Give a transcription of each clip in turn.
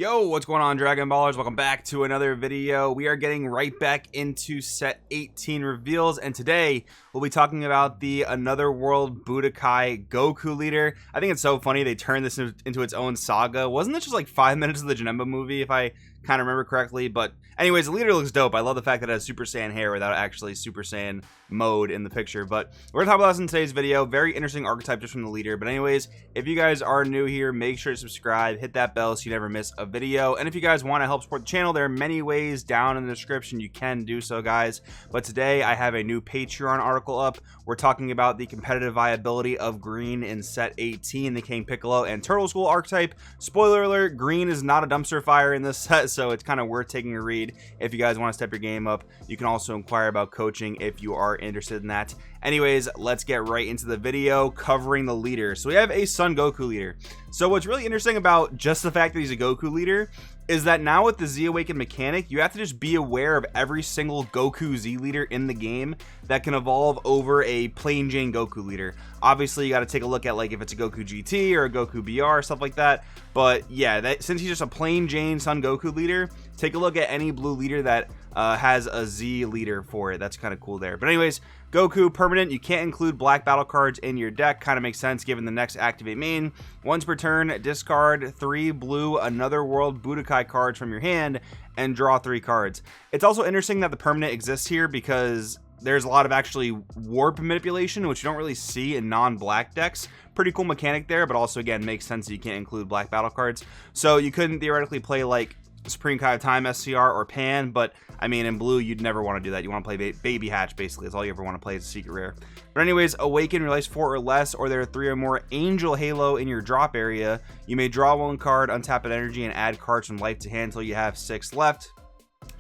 Yo, what's going on, Dragon Ballers? Welcome back to another video. We are getting right back into set 18 reveals, and today we'll be talking about the Another World Budokai Goku leader. I think it's so funny they turned this into its own saga. Wasn't this just like 5 minutes of the Janemba movie, if I kind of remember correctly? But anyways, the leader looks dope. I love the fact that it has Super Saiyan hair without actually Super Saiyan mode in the picture. But we're gonna talk about this in today's video. Very interesting archetype just from the leader. But anyways, if you guys are new here, make sure to subscribe, hit that bell so you never miss a video. And if you guys want to help support the channel, there are many ways down in the description you can do so, guys. But today I have a new Patreon article up. We're talking about the competitive viability of Green in set 18, the King Piccolo and Turtle School archetype. Spoiler alert, Green is not a dumpster fire in this set, so it's kind of worth taking a read if you guys want to step your game up. You can also inquire about coaching if you are interested in that. Anyways, let's get right into the video covering the leader. So we have a Son Goku leader. So what's really interesting about just the fact that he's a Goku leader is that now with the Z Awakened mechanic, you have to just be aware of every single Goku Z leader in the game that can evolve over a plain Jane Goku leader. Obviously, you got to take a look at like if it's a Goku GT or a Goku BR, stuff like that. But yeah, since he's just a plain Jane Son Goku leader, take a look at any blue leader that has a Z leader for it. That's kind of cool there. But anyways, Goku permanent. You can't include black battle cards in your deck. Kind of makes sense given the next activate main. Once per turn, discard 3 blue Another World Budokai cards from your hand and draw 3 cards. It's also interesting that the permanent exists here because there's a lot of actually warp manipulation, which you don't really see in non-black decks. Pretty cool mechanic there, but also again makes sense that you can't include black battle cards. So you couldn't theoretically play like Supreme Kai of Time SCR or Pan, but I mean in blue you'd never want to do that. You want to play Baby Hatch, basically. That's all you ever want to play is a secret rare. But anyways, Awaken, realize 4 or less, or there are 3 or more Angel Halo in your drop area. You may draw 1 card, untap an energy, and add cards from life to hand until you have 6 left.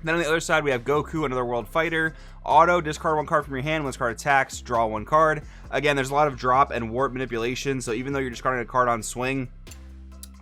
Then on the other side we have Goku, Another World Fighter. Auto, discard 1 card from your hand. When this card attacks, draw 1 card. Again, there's a lot of drop and warp manipulation, so even though you're discarding a card on swing,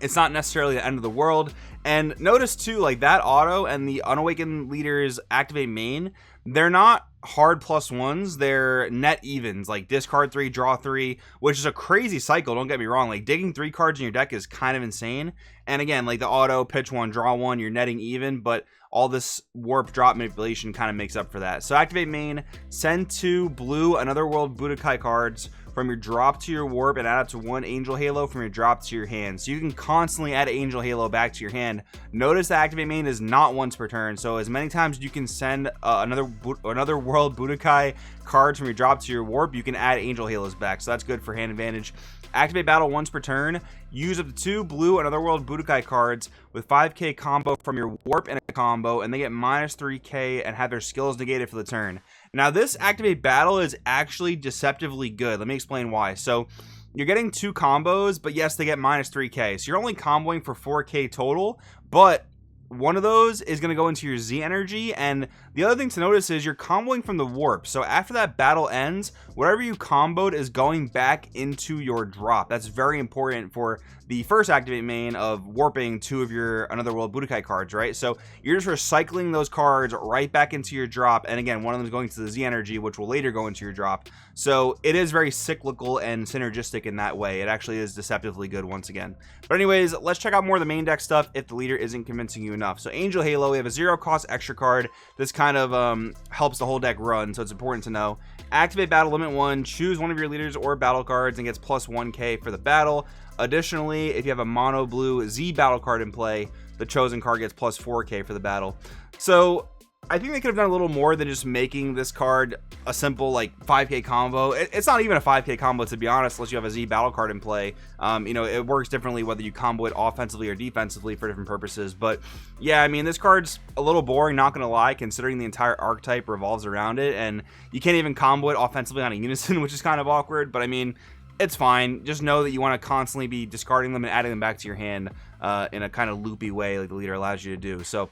it's not necessarily the end of the world. And notice too, like that auto and the Unawakened leader's activate main, they're not hard +1s, they're net evens, like discard 3, draw 3, which is a crazy cycle. Don't get me wrong, like digging 3 cards in your deck is kind of insane. And again, like the auto, pitch 1, draw 1, you're netting even, but all this warp drop manipulation kind of makes up for that. So activate main, send 2 blue Another World Budokai cards from your drop to your warp and add up to 1 Angel Halo from your drop to your hand. So you can constantly add Angel Halo back to your hand. Notice that activate main is not once per turn, so as many times you can send another World Budokai cards from your drop to your warp, you can add Angel Halos back, so that's good for hand advantage. Activate battle once per turn. Use up to 2 blue Another World Budokai cards with 5k combo from your warp and a combo, and they get minus 3k and have their skills negated for the turn. Now this activate battle is actually deceptively good. Let me explain why. So you're getting 2 combos, but yes, they get minus 3k. So you're only comboing for 4k total, but one of those is going to go into your Z energy, and the other thing to notice is you're comboing from the warp. So after that battle ends, whatever you comboed is going back into your drop. That's very important for the first activate main of warping 2 of your Another World Budokai cards, right? So you're just recycling those cards right back into your drop, and again, one of them is going to the Z energy, which will later go into your drop. So it is very cyclical and synergistic in that way. It actually is deceptively good once again. But anyways, let's check out more of the main deck stuff if the leader isn't convincing you enough. So Angel Halo, we have a 0 cost extra card. This kind of helps the whole deck run, so it's important to know. Activate battle limit 1, choose one of your leaders or battle cards and gets plus 1k for the battle. Additionally, if you have a mono blue Z battle card in play, the chosen card gets plus 4k for the battle. So I think they could have done a little more than just making this card a simple like 5k combo. It's not even a 5k combo, to be honest, unless you have a Z battle card in play. You know, it works differently whether you combo it offensively or defensively for different purposes. But yeah, I mean, this card's a little boring, not gonna lie, considering the entire archetype revolves around it, and you can't even combo it offensively on a unison, which is kind of awkward. But I mean, it's fine. Just know that you want to constantly be discarding them and adding them back to your hand in a kind of loopy way like the leader allows you to do. So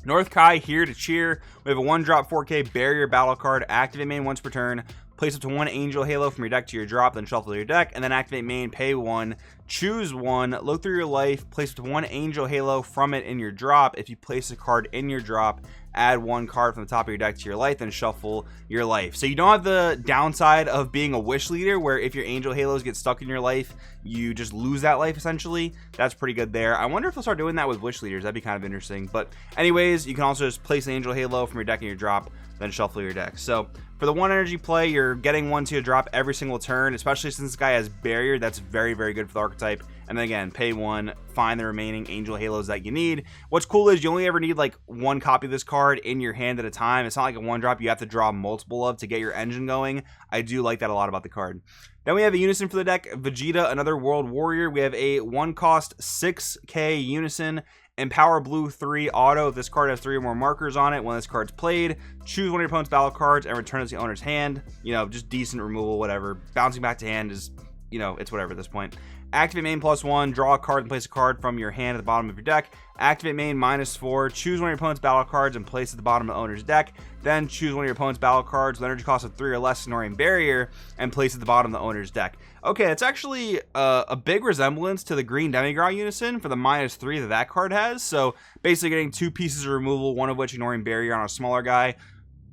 North Kai here to cheer. We have a 1-drop 4k barrier battle card. Activate main once per turn. Place up to 1 Angel Halo from your deck to your drop, then shuffle your deck, and then activate main, pay 1, choose 1, look through your life, place up to 1 Angel Halo from it in your drop. If you place a card in your drop add 1 card from the top of your deck to your life, then shuffle your life. So you don't have the downside of being a wish leader, where if your angel halos get stuck in your life, you just lose that life essentially. That's pretty good there. I wonder if they'll start doing that with wish leaders. That'd be kind of interesting. But anyways, you can also just place an angel halo from your deck in your drop, then shuffle your deck. So for the 1 energy play, you're getting 1 to your drop every single turn, especially since this guy has barrier. That's very, very good for the archetype. And then again, pay 1, find the remaining angel halos that you need. What's cool is you only ever need like 1 copy of this card in your hand at a time. It's not like a 1-drop you have to draw multiple of to get your engine going. I do like that a lot about the card. Then we have a unison for the deck, Vegeta, another world warrior. We have a 1-cost 6k unison, Empower Blue 3 auto. If this card has 3 or more markers on it, when this card's played, choose one of your opponent's battle cards and return it to the owner's hand. You know, just decent removal, whatever. Bouncing back to hand is, you know, it's whatever at this point. Activate main +1, draw a card and place a card from your hand at the bottom of your deck. Activate main -4, choose one of your opponent's battle cards and place it at the bottom of the owner's deck. Then choose one of your opponent's battle cards with energy cost of 3 or less, ignoring barrier, and place it at the bottom of the owner's deck. Okay, it's actually a big resemblance to the green Demigod unison for the -3 that that card has. So basically getting 2 pieces of removal, one of which ignoring barrier on a smaller guy.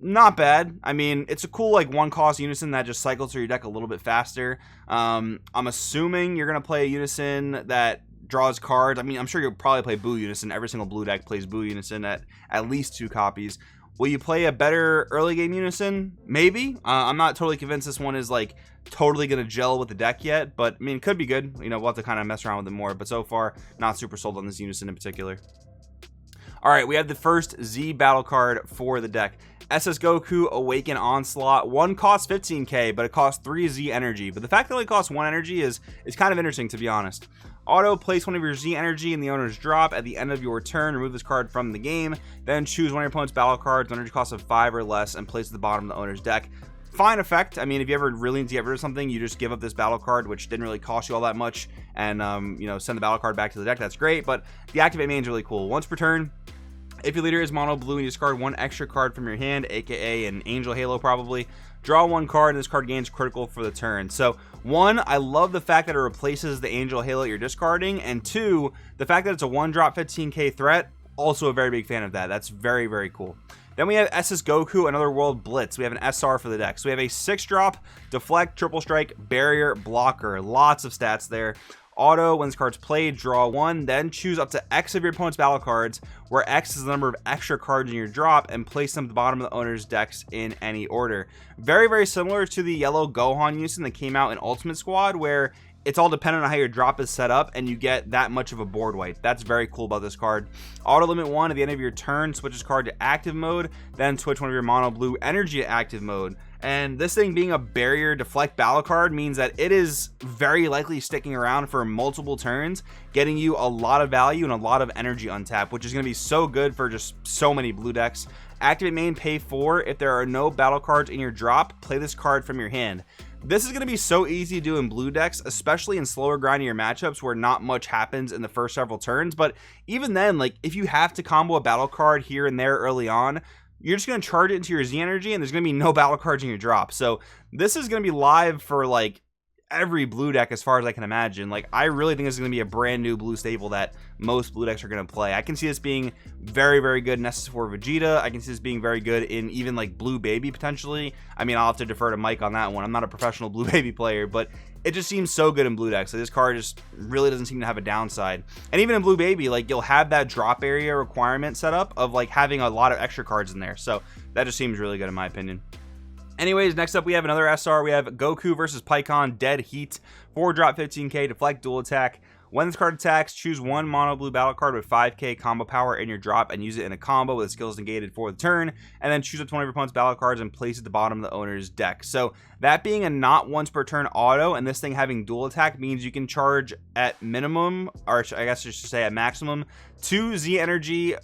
Not bad. I mean, it's a cool like 1-cost unison that just cycles through your deck a little bit faster. I'm assuming you're gonna play a unison that draws cards. I mean, I'm sure you'll probably play Boo unison. Every single blue deck plays Boo unison at least 2 copies. Will you play a better early game unison? Maybe. I'm not totally convinced this one is like totally gonna gel with the deck yet, but I mean, it could be good. You know, we'll have to kind of mess around with it more. But so far, not super sold on this unison in particular. All right, we have the first Z battle card for the deck. SS Goku Awaken Onslaught. 1 costs 15k, but it costs 3 Z energy. But the fact that it only costs 1 energy is kind of interesting, to be honest. Auto, place one of your Z energy in the owner's drop at the end of your turn. Remove this card from the game. Then choose one of your opponent's battle cards, energy cost of 5 or less, and place it at the bottom of the owner's deck. Fine effect. I mean, if you ever really need to get rid of something, you just give up this battle card, which didn't really cost you all that much, and you know, send the battle card back to the deck. That's great. But the activate main is really cool. Once per turn, if your leader is mono blue and you discard 1 extra card from your hand, aka an angel halo probably, draw 1 card and this card gains critical for the turn. So 1, I love the fact that it replaces the angel halo you're discarding, and 2, the fact that it's a 1-drop 15k threat, also a very big fan of that. That's very, very cool. Then we have SS Goku, Another World Blitz. We have an SR for the deck. So we have a 6-drop, deflect, triple strike, barrier, blocker. Lots of stats there. Auto, when this card's played, draw 1, then choose up to X of your opponent's battle cards, where X is the number of extra cards in your drop, and place them at the bottom of the owner's decks in any order. Very, very similar to the yellow Gohan unison that came out in Ultimate Squad, where it's all dependent on how your drop is set up and you get that much of a board wipe. That's very cool about this card. Auto limit 1 at the end of your turn, switch this card to active mode, then switch one of your mono blue energy to active mode. And this thing being a barrier deflect battle card means that it is very likely sticking around for multiple turns, getting you a lot of value and a lot of energy untap, which is going to be so good for just so many blue decks. Activate main, pay 4. If there are no battle cards in your drop, play this card from your hand. This is going to be so easy to do in blue decks, especially in slower grindier matchups where not much happens in the first several turns. But even then, like if you have to combo a battle card here and there early on, you're just going to charge it into your Z energy and there's going to be no battle cards in your drop. So this is going to be live for like every blue deck as far as I can imagine. Like I really think this is going to be a brand new blue staple that most blue decks are going to play. I can see this being very, very good in SS for Vegeta. I can see this being very good in even like Blue Baby potentially. I mean, I'll have to defer to Mike on that one. I'm not a professional Blue Baby player, but it just seems so good in blue decks. Like this card just really doesn't seem to have a downside. And even in Blue Baby, like you'll have that drop area requirement set up of like having a lot of extra cards in there. So that just seems really good in my opinion. Anyways, next up we have another SR. We have Goku versus Pikkon Dead Heat. 4-drop 15k, deflect, dual attack. When this card attacks, choose 1 mono blue battle card with 5k combo power in your drop and use it in a combo with skills negated for the turn, and then choose up to one of your opponent's battle cards and place it at the bottom of the owner's deck. So that being a not once per turn auto and this thing having dual attack means you can charge at minimum, or I guess I should say at maximum, 2 Z energy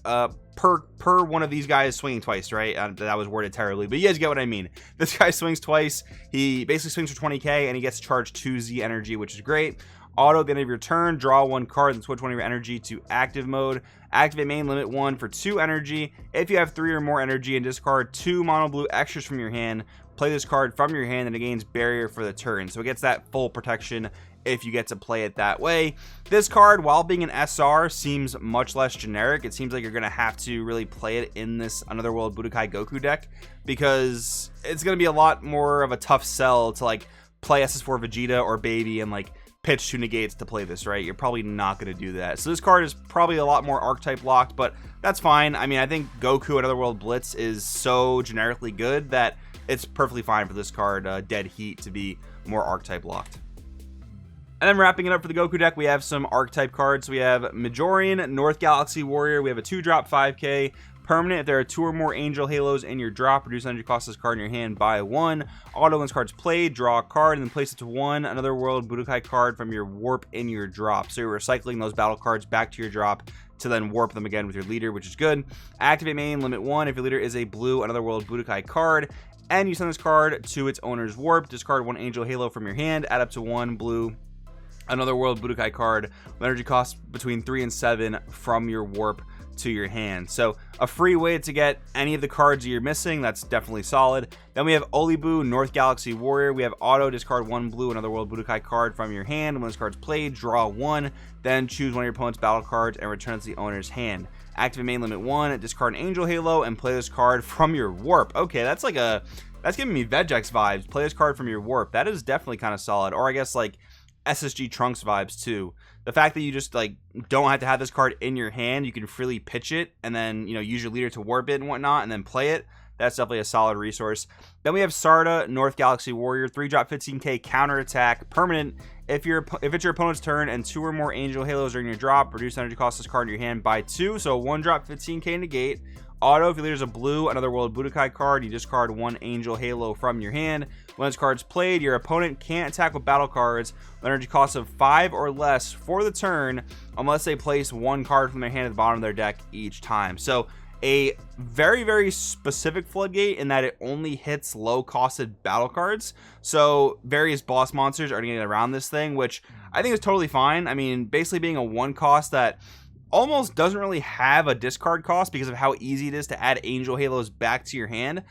per one of these guys swinging twice, right? That was worded terribly, but you guys get what I mean. This guy swings twice. He basically swings for 20k and he gets charged 2 Z energy, which is great. Auto at the end of your turn, draw 1 card and switch one of your energy to active mode. Activate main, limit 1 for 2 energy. If you have 3 or more energy, and discard 2 mono blue extras from your hand, play this card from your hand and it gains barrier for the turn. So it gets that full protection if you get to play it that way. This card, while being an SR, seems much less generic. It seems like you're going to have to really play it in this Another World Budokai Goku deck, because it's going to be a lot more of a tough sell to like play SS4 Vegeta or Baby and like pitch 2 negates to play this, right? You're probably not going to do that. So this card is probably a lot more archetype locked, but that's fine. I mean, I think Goku Another World Blitz is so generically good that it's perfectly fine for this card, Dead Heat, to be more archetype locked. And then wrapping it up for the Goku deck, we have some archetype cards. We have Majorian, North Galaxy Warrior. We have a 2-drop 5k. Permanent, if there are 2 or more Angel Halos in your drop, reduce energy cost of this card in your hand by 1. Auto, when this card's played, draw a card, and then place it to 1 Another World Budokai card from your warp in your drop. So you're recycling those battle cards back to your drop to then warp them again with your leader, which is good. Activate main, limit 1. If your leader is a blue Another World Budokai card, and you send this card to its owner's warp, discard 1 Angel Halo from your hand, add up to 1 blue Another World Budokai card with energy cost between 3 and 7 from your warp to your hand. So a free way to get any of the cards you're missing. That's definitely solid. Then we have Olibu, North Galaxy Warrior. We have auto, discard 1 blue Another World Budokai card from your hand. When this card's played, draw 1, then choose one of your opponent's battle cards and return it to the owner's hand. Activate main, limit 1, discard an Angel Halo and play this card from your warp. Okay, that's giving me Vegex vibes. Play this card from your warp. That is definitely kind of solid. Or I guess like SSG Trunks vibes too. The fact that you just like don't have to have this card in your hand, you can freely pitch it and then, you know, use your leader to warp it and whatnot and then play it. That's definitely a solid resource. Then we have Sarda, North Galaxy Warrior, 3-drop 15k counterattack. Permanent, if it's your opponent's turn and 2 or more Angel Halos are in your drop, reduce energy cost of this card in your hand by 2. So 1-drop 15k negate. Auto, if your leader's a blue Another World Budokai card, you discard 1 Angel Halo from your hand. When this card's played, your opponent can't attack with battle cards with energy cost of 5 or less for the turn unless they place 1 card from their hand at the bottom of their deck each time. So a very, very specific floodgate in that it only hits low-costed battle cards. So various boss monsters are getting around this thing, which I think is totally fine. I mean, basically being a 1 cost that almost doesn't really have a discard cost because of how easy it is to add Angel Halos back to your hand.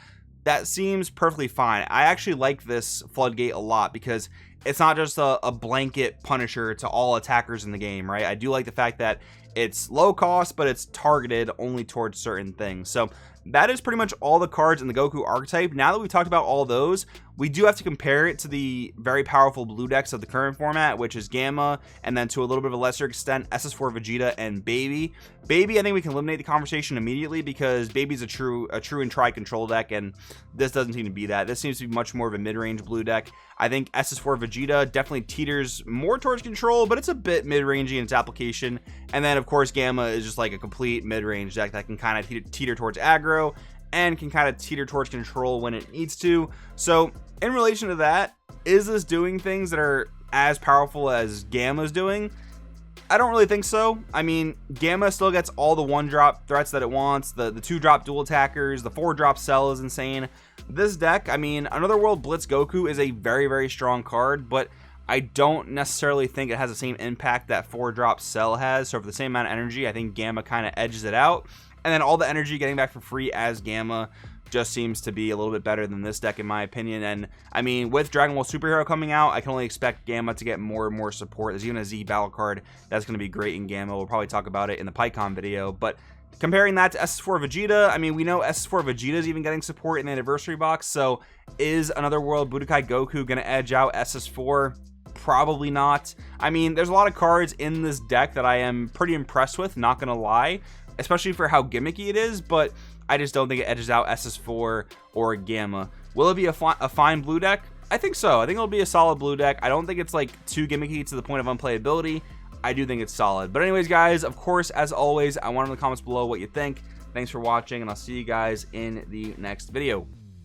That seems perfectly fine. I actually like this floodgate a lot because it's not just a blanket punisher to all attackers in the game, right? I do like the fact that it's low cost, but it's targeted only towards certain things. So that is pretty much all the cards in the Goku archetype. Now that we've talked about all those, we do have to compare it to the very powerful blue decks of the current format, which is Gamma, and then to a little bit of a lesser extent, SS4 Vegeta and Baby. Baby, I think we can eliminate the conversation immediately because Baby's a true and try control deck, and this doesn't seem to be that. This seems to be much more of a mid-range blue deck. I think SS4 Vegeta definitely teeters more towards control, but it's a bit mid-rangey in its application. And then, of course, Gamma is just like a complete mid-range deck that can kind of teeter towards aggro and can kind of teeter towards control when it needs to. So in relation to that, is this doing things that are as powerful as Gamma's doing? I don't really think so. I mean, Gamma still gets all the 1-drop threats that it wants. The 2-drop dual attackers, the 4-drop cell is insane. This deck, I mean, Another World Blitz Goku is a very, very strong card, but I don't necessarily think it has the same impact that 4-drop cell has. So for the same amount of energy, I think Gamma kind of edges it out. And then all the energy getting back for free as Gamma just seems to be a little bit better than this deck in my opinion. And I mean, with Dragon Ball Superhero coming out, I can only expect Gamma to get more and more support. There's even a Z battle card that's going to be great in Gamma. We'll probably talk about it in the PyCon video, but comparing that to SS4 Vegeta, I mean, we know SS4 Vegeta is even getting support in the anniversary box. So is Another World Budokai Goku going to edge out SS4? Probably not. I mean, there's a lot of cards in this deck that I am pretty impressed with, not gonna lie, especially for how gimmicky it is, but I just don't think it edges out SS4 or Gamma. Will it be a fine blue deck? I think so. I think it'll be a solid blue deck. I don't think it's like too gimmicky to the point of unplayability. I do think it's solid. But anyways, guys, of course, as always, I want in the comments below what you think. Thanks for watching, and I'll see you guys in the next video.